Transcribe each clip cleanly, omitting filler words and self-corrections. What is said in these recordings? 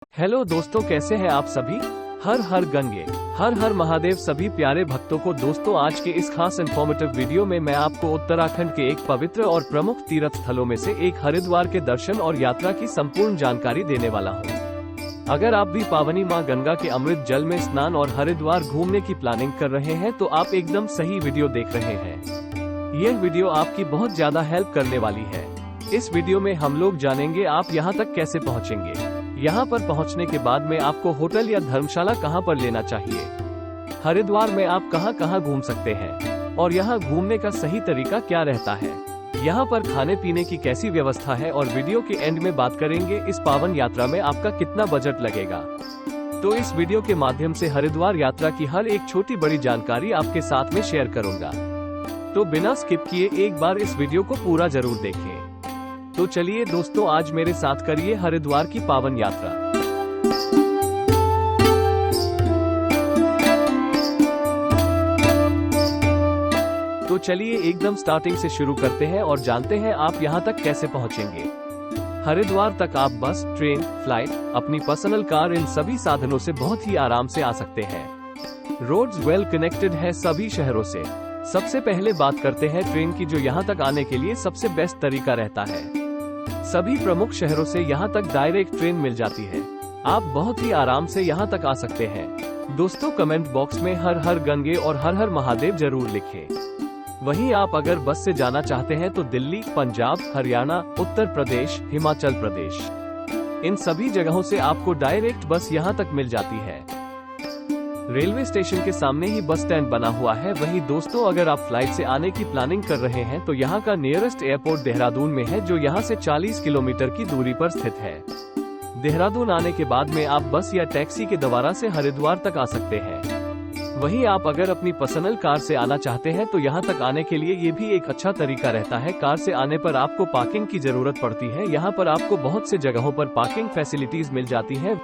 Hello दोस्तों, कैसे हैं आप सभी। हर हर गंगे, हर हर महादेव सभी प्यारे भक्तों को। दोस्तों, आज के इस खास इन्फॉर्मेटिव वीडियो में मैं आपको उत्तराखंड के एक पवित्र और प्रमुख तीर्थ स्थलों में से एक हरिद्वार के दर्शन और यात्रा की संपूर्ण जानकारी देने वाला हूं। अगर आप भी पावनी मां गंगा के अमृत जल में स्नान और हरिद्वार घूमने की प्लानिंग कर रहे हैं तो आप एकदम सही वीडियो देख रहे हैं। यह वीडियो आपकी बहुत ज्यादा हेल्प करने वाली है। इस वीडियो में हम लोग जानेंगे आप यहाँ तक कैसे पहुँचेंगे, यहाँ पर पहुँचने के बाद में आपको होटल या धर्मशाला कहाँ पर लेना चाहिए, हरिद्वार में आप कहाँ कहाँ घूम सकते हैं और यहाँ घूमने का सही तरीका क्या रहता है, यहाँ पर खाने पीने की कैसी व्यवस्था है और वीडियो के एंड में बात करेंगे इस पावन यात्रा में आपका कितना बजट लगेगा। तो इस वीडियो के माध्यम से हरिद्वार यात्रा की हर एक छोटी बड़ी जानकारी आपके साथ में शेयर करूंगा। तो बिना स्किप किए एक बार इस वीडियो को पूरा जरूर देखें। तो चलिए दोस्तों, आज मेरे साथ करिए हरिद्वार की पावन यात्रा। तो चलिए एकदम स्टार्टिंग से शुरू करते हैं और जानते हैं आप यहाँ तक कैसे पहुँचेंगे। हरिद्वार तक आप बस, ट्रेन, फ्लाइट, अपनी पर्सनल कार, इन सभी साधनों से बहुत ही आराम से आ सकते हैं। रोड्स वेल कनेक्टेड है सभी शहरों से। सबसे पहले बात करते हैं ट्रेन की, जो यहाँ तक आने के लिए सबसे बेस्ट तरीका रहता है। सभी प्रमुख शहरों से यहाँ तक डायरेक्ट ट्रेन मिल जाती है। आप बहुत ही आराम से यहाँ तक आ सकते हैं। दोस्तों, कमेंट बॉक्स में हर हर गंगे और हर हर महादेव जरूर लिखें। वहीं आप अगर बस से जाना चाहते हैं तो दिल्ली, पंजाब, हरियाणा, उत्तर प्रदेश, हिमाचल प्रदेश, इन सभी जगहों से आपको डायरेक्ट बस यहाँ तक मिल जाती है। रेलवे स्टेशन के सामने ही बस स्टैंड बना हुआ है। वहीं दोस्तों, अगर आप फ्लाइट से आने की प्लानिंग कर रहे हैं तो यहाँ का नियरेस्ट एयरपोर्ट देहरादून में है, जो यहाँ से 40 किलोमीटर की दूरी पर स्थित है। देहरादून आने के बाद में आप बस या टैक्सी के द्वारा से हरिद्वार तक आ सकते हैं। वहीं आप अगर अपनी पर्सनल कार से आना चाहते हैं तो यहाँ तक आने के लिए ये भी एक अच्छा तरीका रहता है। कार से आने पर आपको पार्किंग की जरूरत पड़ती है। यहाँ पर आपको बहुत से जगहों पर पार्किंग फैसिलिटीज मिल जाती है।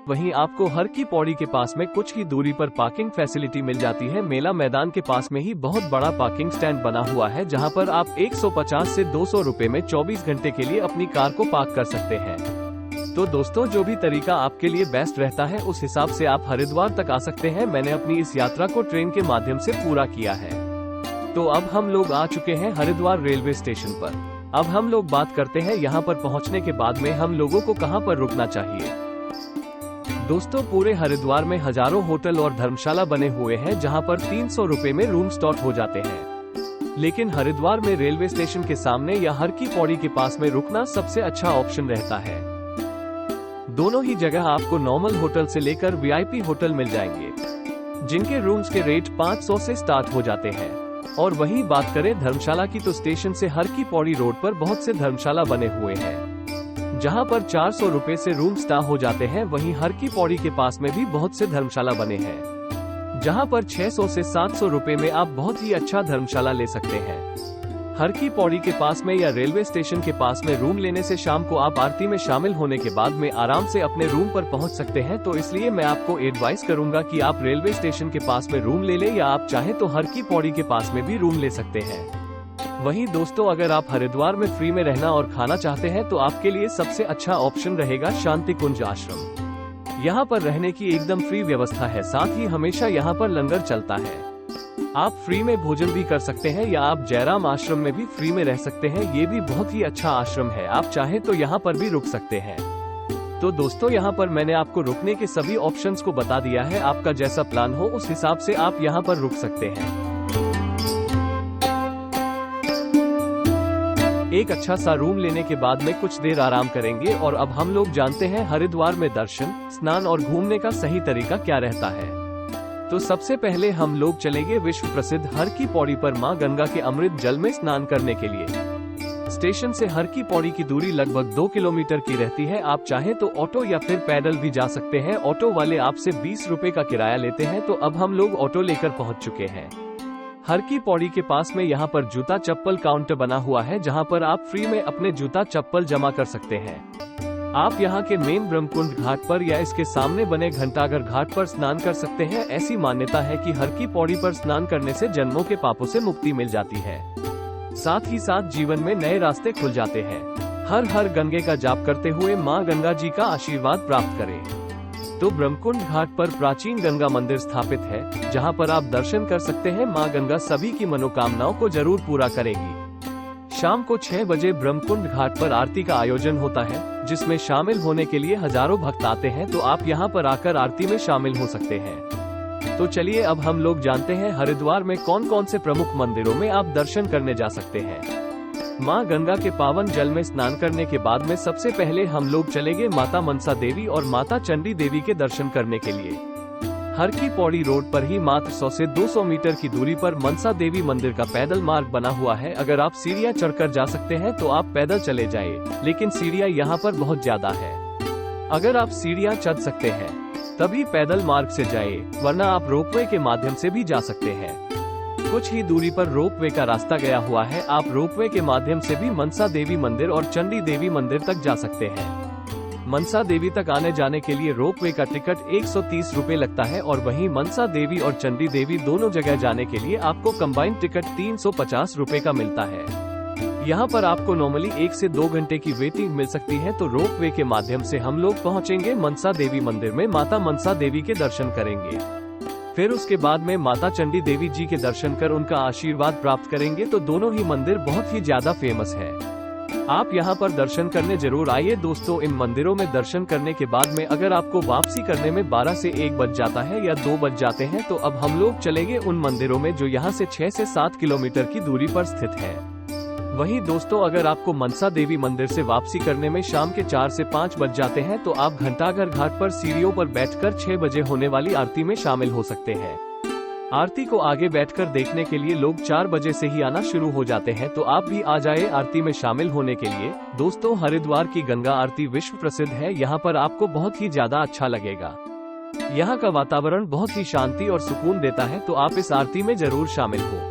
वहीं आपको हर की पौड़ी के पास में कुछ ही दूरी पर पार्किंग फैसिलिटी मिल जाती है। मेला मैदान के पास में ही बहुत बड़ा पार्किंग स्टैंड बना हुआ है, जहां पर आप 150 से 200 रुपए में 24 घंटे के लिए अपनी कार को पार्क कर सकते हैं। तो दोस्तों, जो भी तरीका आपके लिए बेस्ट रहता है उस हिसाब से आप हरिद्वार तक आ सकते हैं। मैंने अपनी इस यात्रा को ट्रेन के माध्यम से पूरा किया है। तो अब हम लोग आ चुके हैं हरिद्वार रेलवे स्टेशन पर। अब हम लोग बात करते हैं यहाँ पर पहुँचने के बाद में हम लोगों को कहाँ पर रुकना चाहिए। दोस्तों, पूरे हरिद्वार में हजारों होटल और धर्मशाला बने हुए हैं, जहां पर 300 रुपए में रूम स्टार्ट हो जाते हैं। लेकिन हरिद्वार में रेलवे स्टेशन के सामने या हर की पौड़ी के पास में रुकना सबसे अच्छा ऑप्शन रहता है। दोनों ही जगह आपको नॉर्मल होटल से लेकर वीआईपी होटल मिल जाएंगे, जिनके रूम्स के रेट 500 से स्टार्ट हो जाते हैं। और वहीं बात करें धर्मशाला की, तो स्टेशन से हर की पौड़ी रोड पर बहुत से धर्मशाला बने हुए हैं, जहां पर 400 रुपए से रूम स्टार्ट हो जाते हैं। वहीं हर की पौड़ी के पास में भी बहुत से धर्मशाला बने हैं, जहां पर 600 से 700 रुपए में आप बहुत ही अच्छा धर्मशाला ले सकते हैं। हर की पौड़ी के पास में या रेलवे स्टेशन के पास में रूम लेने से शाम को आप आरती में शामिल होने के बाद में आराम से अपने रूम पर पहुंच सकते हैं। तो इसलिए मैं आपको एडवाइस करूंगा कि आप रेलवे स्टेशन के पास में रूम ले लें, या आप चाहे तो हर की पौड़ी के पास में भी रूम ले सकते हैं। वहीं दोस्तों, अगर आप हरिद्वार में फ्री में रहना और खाना चाहते हैं तो आपके लिए सबसे अच्छा ऑप्शन रहेगा शांति कुंज आश्रम। यहाँ पर रहने की एकदम फ्री व्यवस्था है, साथ ही हमेशा यहाँ पर लंगर चलता है। आप फ्री में भोजन भी कर सकते हैं, या आप जयराम आश्रम में भी फ्री में रह सकते हैं। ये भी बहुत ही अच्छा आश्रम है, आप चाहे तो यहाँ पर भी रुक सकते हैं। तो दोस्तों, यहाँ पर मैंने आपको रुकने के सभी ऑप्शंस को बता दिया है। आपका जैसा प्लान हो उस हिसाब से आप यहाँ पर रुक सकते हैं। एक अच्छा सा रूम लेने के बाद में कुछ देर आराम करेंगे और अब हम लोग जानते हैं हरिद्वार में दर्शन, स्नान और घूमने का सही तरीका क्या रहता है। तो सबसे पहले हम लोग चलेंगे विश्व प्रसिद्ध हर की पौड़ी पर मां गंगा के अमृत जल में स्नान करने के लिए। स्टेशन से हर की पौड़ी की दूरी लगभग 2 किलोमीटर की रहती है। आप चाहे तो ऑटो या फिर पैदल भी जा सकते हैं। ऑटो वाले आपसे 20 रुपए का किराया लेते हैं। तो अब हम लोग ऑटो लेकर पहुँच चुके हैं। हर की पौड़ी के पास में यहाँ पर जूता चप्पल काउंटर बना हुआ है, जहाँ पर आप फ्री में अपने जूता चप्पल जमा कर सकते हैं। आप यहाँ के मेन ब्रह्मकुंड घाट पर या इसके सामने बने घंटाघर घाट पर स्नान कर सकते हैं। ऐसी मान्यता है कि हर की पौड़ी पर स्नान करने से जन्मों के पापों से मुक्ति मिल जाती है, साथ ही साथ जीवन में नए रास्ते खुल जाते हैं। हर हर गंगे का जाप करते हुए मां गंगा जी का आशीर्वाद प्राप्त करें। तो ब्रह्मकुंड घाट पर प्राचीन गंगा मंदिर स्थापित है, जहां पर आप दर्शन कर सकते हैं। मां गंगा सभी की मनोकामनाओं को जरूर पूरा करेगी। शाम को 6 बजे ब्रह्मकुंड घाट पर आरती का आयोजन होता है, जिसमें शामिल होने के लिए हजारों भक्त आते हैं। तो आप यहां पर आकर आरती में शामिल हो सकते हैं। तो चलिए अब हम लोग जानते हैं हरिद्वार में कौन कौन से प्रमुख मंदिरों में आप दर्शन करने जा सकते हैं। मां गंगा के पावन जल में स्नान करने के बाद में सबसे पहले हम लोग चलेंगे माता मनसा देवी और माता चंडी देवी के दर्शन करने के लिए। हर की पौड़ी रोड पर ही मात्र 100 से 200 मीटर की दूरी पर मनसा देवी मंदिर का पैदल मार्ग बना हुआ है। अगर आप सीढ़ियां चढ़कर जा सकते हैं तो आप पैदल चले जाइए, लेकिन सीढ़ियां यहाँ पर बहुत ज्यादा है। अगर आप सीढ़ियां चढ़ सकते हैं तभी पैदल मार्ग से जाइए, वरना आप रोपवे के माध्यम से भी जा सकते हैं। कुछ ही दूरी पर रोपवे का रास्ता गया हुआ है, आप रोपवे के माध्यम से भी मनसा देवी मंदिर और चंडी देवी मंदिर तक जा सकते हैं। मनसा देवी तक आने जाने के लिए रोपवे का टिकट 130 रुपए लगता है और वहीं मनसा देवी और चंडी देवी दोनों जगह जाने के लिए आपको कंबाइंड टिकट 350 रुपए का मिलता है। यहाँ पर आपको नॉर्मली 1 से 2 घंटे की वेटिंग मिल सकती है। तो रोपवे के माध्यम से हम लोग पहुँचेंगे मनसा देवी मंदिर में, माता मनसा देवी के दर्शन करेंगे। फिर उसके बाद में माता चंडी देवी जी के दर्शन कर उनका आशीर्वाद प्राप्त करेंगे। तो दोनों ही मंदिर बहुत ही ज्यादा फेमस है, आप यहाँ पर दर्शन करने जरूर आइए। दोस्तों, इन मंदिरों में दर्शन करने के बाद में अगर आपको वापसी करने में 12 से 1 बज जाता है या 2 बज जाते हैं, तो अब हम लोग चलेंगे उन मंदिरों में जो यहाँ से 6 से 7 किलोमीटर की दूरी पर स्थित है। वहीं दोस्तों, अगर आपको मनसा देवी मंदिर से वापसी करने में शाम के 4 से 5 बज जाते हैं, तो आप घंटाघर घाट पर सीढ़ियों पर बैठकर 6 बजे होने वाली आरती में शामिल हो सकते हैं। आरती को आगे बैठकर देखने के लिए लोग 4 बजे से ही आना शुरू हो जाते हैं। तो आप भी आ जाए आरती में शामिल होने के लिए। दोस्तों, हरिद्वार की गंगा आरती विश्व प्रसिद्ध है, यहाँ पर आपको बहुत ही ज्यादा अच्छा लगेगा। यहाँ का वातावरण बहुत ही शांति और सुकून देता है। तो आप इस आरती में जरूर शामिल हो।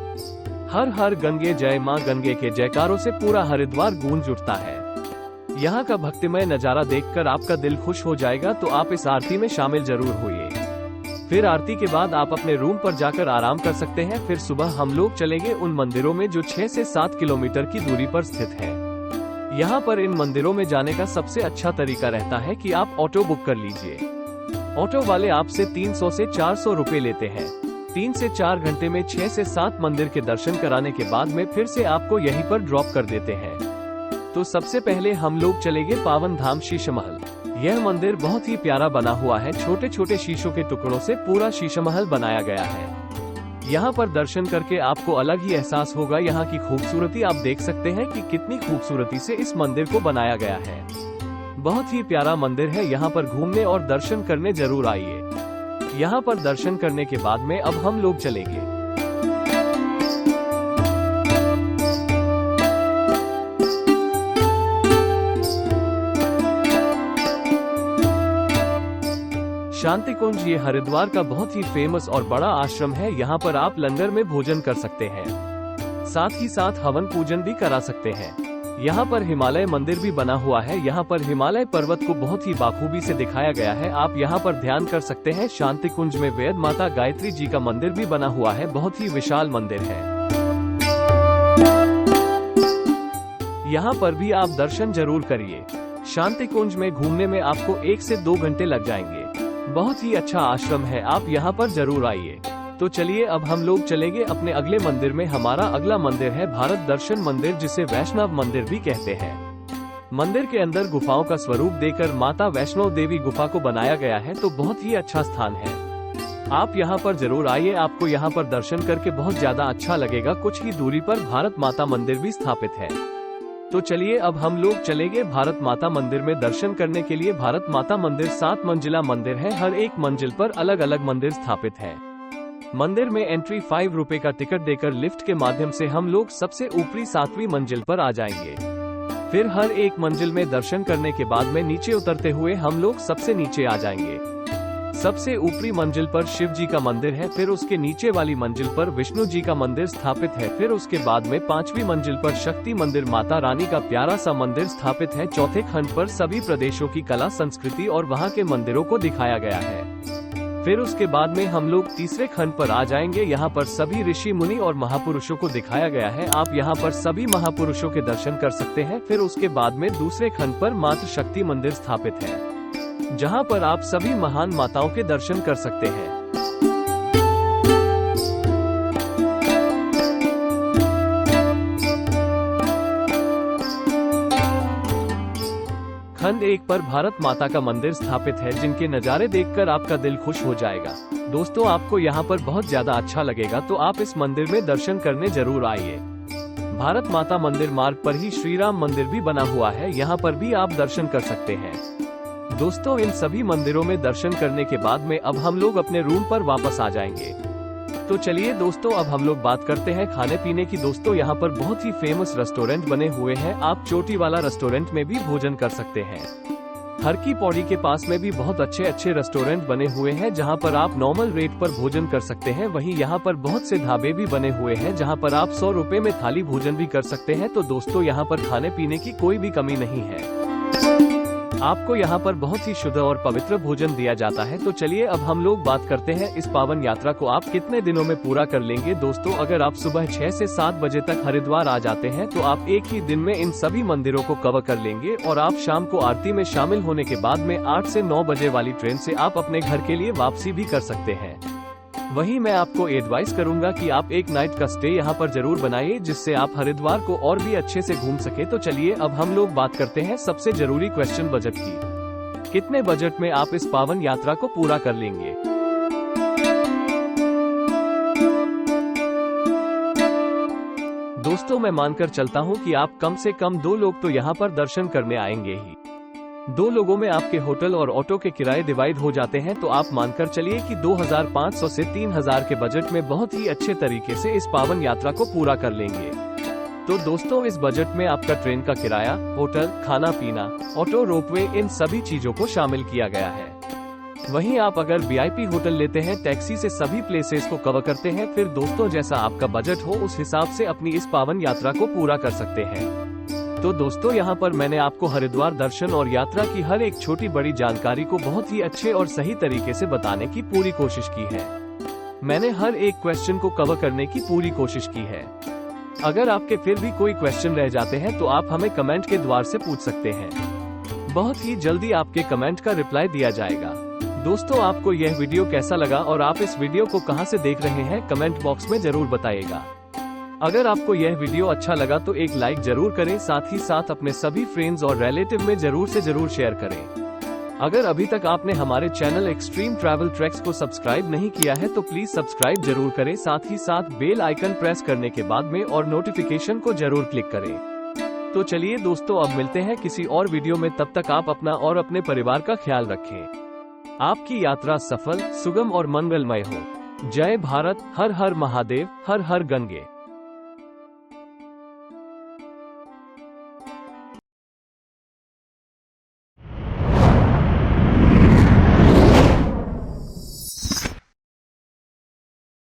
हर हर गंगे जय, मां गंगे के जयकारों से पूरा हरिद्वार गूंज उठता है। यहाँ का भक्तिमय नजारा देखकर आपका दिल खुश हो जाएगा। तो आप इस आरती में शामिल जरूर होइए। फिर आरती के बाद आप अपने रूम पर जाकर आराम कर सकते हैं। फिर सुबह हम लोग चलेंगे उन मंदिरों में जो 6 से 7 किलोमीटर की दूरी पर स्थित है। यहाँ पर इन मंदिरों में जाने का सबसे अच्छा तरीका रहता है कि आप ऑटो बुक कर लीजिए। ऑटो वाले आपसे 300 से 400 रुपए लेते हैं। 3 से 4 घंटे में 6 से 7 मंदिर के दर्शन कराने के बाद में फिर से आपको यहीं पर ड्रॉप कर देते हैं। तो सबसे पहले हम लोग चलेंगे पावन धाम शीश महल। यह मंदिर बहुत ही प्यारा बना हुआ है, छोटे छोटे शीशों के टुकड़ों से पूरा शीश महल बनाया गया है। यहाँ पर दर्शन करके आपको अलग ही एहसास होगा। यहाँ की खूबसूरती आप देख सकते हैं कि कितनी खूबसूरती से इस मंदिर को बनाया गया है। बहुत ही प्यारा मंदिर है, यहाँ पर घूमने और दर्शन करने जरूर आइए। यहाँ पर दर्शन करने के बाद में अब हम लोग चलेंगे शांति कुंज। ये हरिद्वार का बहुत ही फेमस और बड़ा आश्रम है। यहाँ पर आप लंगर में भोजन कर सकते हैं, साथ ही साथ हवन पूजन भी करा सकते हैं। यहाँ पर हिमालय मंदिर भी बना हुआ है। यहाँ पर हिमालय पर्वत को बहुत ही बाखूबी से दिखाया गया है, आप यहाँ पर ध्यान कर सकते हैं। शांति कुंज में वेद माता गायत्री जी का मंदिर भी बना हुआ है, बहुत ही विशाल मंदिर है। यहाँ पर भी आप दर्शन जरूर करिए। शांति कुंज में घूमने में आपको 1 से 2 घंटे लग जाएंगे। बहुत ही अच्छा आश्रम है, आप यहाँ पर जरूर आइए। तो चलिए अब हम लोग चलेंगे अपने अगले मंदिर में। हमारा अगला मंदिर है भारत दर्शन मंदिर, जिसे वैष्णव मंदिर भी कहते हैं। मंदिर के अंदर गुफाओं का स्वरूप देकर माता वैष्णो देवी गुफा को बनाया गया है। तो बहुत ही अच्छा स्थान है, आप यहाँ पर जरूर आइए। आपको यहाँ पर दर्शन करके बहुत ज्यादा अच्छा लगेगा। कुछ ही दूरी पर भारत माता मंदिर भी स्थापित है। तो चलिए अब हम लोग चलेंगे भारत माता मंदिर में दर्शन करने के लिए। भारत माता मंदिर 7 मंजिला मंदिर है, हर एक मंजिल पर अलग अलग मंदिर स्थापित है। मंदिर में एंट्री 5 रुपए का टिकट देकर लिफ्ट के माध्यम से हम लोग सबसे ऊपरी 7वीं मंजिल पर आ जाएंगे। फिर हर एक मंजिल में दर्शन करने के बाद में नीचे उतरते हुए हम लोग सबसे नीचे आ जाएंगे। सबसे ऊपरी मंजिल पर शिव जी का मंदिर है, फिर उसके नीचे वाली मंजिल पर विष्णु जी का मंदिर स्थापित है। फिर उसके बाद में 5वीं मंजिल पर शक्ति मंदिर माता रानी का प्यारा सा मंदिर स्थापित है। चौथे खंड पर सभी प्रदेशों की कला संस्कृति और वहां के मंदिरों को दिखाया गया है। फिर उसके बाद में हम लोग तीसरे खंड पर आ जाएंगे। यहाँ पर सभी ऋषि मुनि और महापुरुषों को दिखाया गया है। आप यहाँ पर सभी महापुरुषों के दर्शन कर सकते हैं। फिर उसके बाद में दूसरे खंड पर मातृ शक्ति मंदिर स्थापित है, जहाँ पर आप सभी महान माताओं के दर्शन कर सकते हैं। खंड 1 पर भारत माता का मंदिर स्थापित है, जिनके नज़ारे देखकर आपका दिल खुश हो जाएगा। दोस्तों, आपको यहाँ पर बहुत ज्यादा अच्छा लगेगा, तो आप इस मंदिर में दर्शन करने जरूर आइए। भारत माता मंदिर मार्ग पर ही श्री राम मंदिर भी बना हुआ है, यहाँ पर भी आप दर्शन कर सकते हैं। दोस्तों, इन सभी मंदिरों में दर्शन करने के बाद में अब हम लोग अपने रूम पर वापस आ जाएंगे। तो चलिए दोस्तों, अब हम लोग बात करते हैं खाने पीने की। दोस्तों, यहाँ पर बहुत ही फेमस रेस्टोरेंट बने हुए हैं। आप चोटी वाला रेस्टोरेंट में भी भोजन कर सकते हैं। हर की पौड़ी के पास में भी बहुत अच्छे अच्छे रेस्टोरेंट बने हुए हैं, जहाँ पर आप नॉर्मल रेट पर भोजन कर सकते हैं। वहीं यहाँ पर बहुत से ढाबे भी बने हुए हैं, जहाँ पर आप 100 रुपए में थाली भोजन भी कर सकते हैं। तो दोस्तों, यहाँ पर खाने पीने की कोई भी कमी नहीं है। आपको यहाँ पर बहुत ही शुद्ध और पवित्र भोजन दिया जाता है। तो चलिए अब हम लोग बात करते हैं, इस पावन यात्रा को आप कितने दिनों में पूरा कर लेंगे। दोस्तों, अगर आप सुबह 6 से 7 बजे तक हरिद्वार आ जाते हैं, तो आप एक ही दिन में इन सभी मंदिरों को कवर कर लेंगे। और आप शाम को आरती में शामिल होने के बाद में 8 से 9 बजे वाली ट्रेन से आप अपने घर के लिए वापसी भी कर सकते हैं। वहीं मैं आपको एडवाइस करूंगा कि आप एक नाइट का स्टे यहाँ पर जरूर बनाइए, जिससे आप हरिद्वार को और भी अच्छे से घूम सके। तो चलिए अब हम लोग बात करते हैं सबसे जरूरी क्वेश्चन, बजट की। कितने बजट में आप इस पावन यात्रा को पूरा कर लेंगे? दोस्तों, मैं मानकर चलता हूँ कि आप कम से कम 2 लोग तो यहाँ पर दर्शन करने आएंगे ही। 2 लोगों में आपके होटल और ऑटो के किराए डिवाइड हो जाते हैं, तो आप मानकर चलिए कि 2500 से 3000 के बजट में बहुत ही अच्छे तरीके से इस पावन यात्रा को पूरा कर लेंगे। तो दोस्तों, इस बजट में आपका ट्रेन का किराया, होटल, खाना पीना, ऑटो, रोपवे, इन सभी चीजों को शामिल किया गया है। वहीं आप अगर VIP होटल लेते हैं, टैक्सी से सभी प्लेसेस को कवर करते हैं, फिर दोस्तों जैसा आपका बजट हो उस हिसाब से अपनी इस पावन यात्रा को पूरा कर सकते हैं। तो दोस्तों, यहाँ पर मैंने आपको हरिद्वार दर्शन और यात्रा की हर एक छोटी बड़ी जानकारी को बहुत ही अच्छे और सही तरीके से बताने की पूरी कोशिश की है। मैंने हर एक क्वेश्चन को कवर करने की पूरी कोशिश की है। अगर आपके फिर भी कोई क्वेश्चन रह जाते हैं, तो आप हमें कमेंट के द्वार से पूछ सकते हैं। बहुत ही जल्दी आपके कमेंट का रिप्लाई दिया जाएगा। दोस्तों, आपको यह वीडियो कैसा लगा और आप इस वीडियो को कहां से देख रहे हैं, कमेंट बॉक्स में जरूर बताइएगा। अगर आपको यह वीडियो अच्छा लगा तो एक लाइक जरूर करें, साथ ही साथ अपने सभी फ्रेंड्स और रिलेटिव में जरूर से जरूर शेयर करें। अगर अभी तक आपने हमारे चैनल एक्सट्रीम ट्रैवल ट्रैक्स को सब्सक्राइब नहीं किया है, तो प्लीज सब्सक्राइब जरूर करें। साथ ही साथ बेल आइकन प्रेस करने के बाद में और नोटिफिकेशन को जरूर क्लिक करें। तो चलिए दोस्तों, अब मिलते हैं किसी और वीडियो में। तब तक आप अपना और अपने परिवार का ख्याल रखें। आपकी यात्रा सफल, सुगम और मंगलमय हो। जय भारत, हर हर महादेव, हर हर गंगे।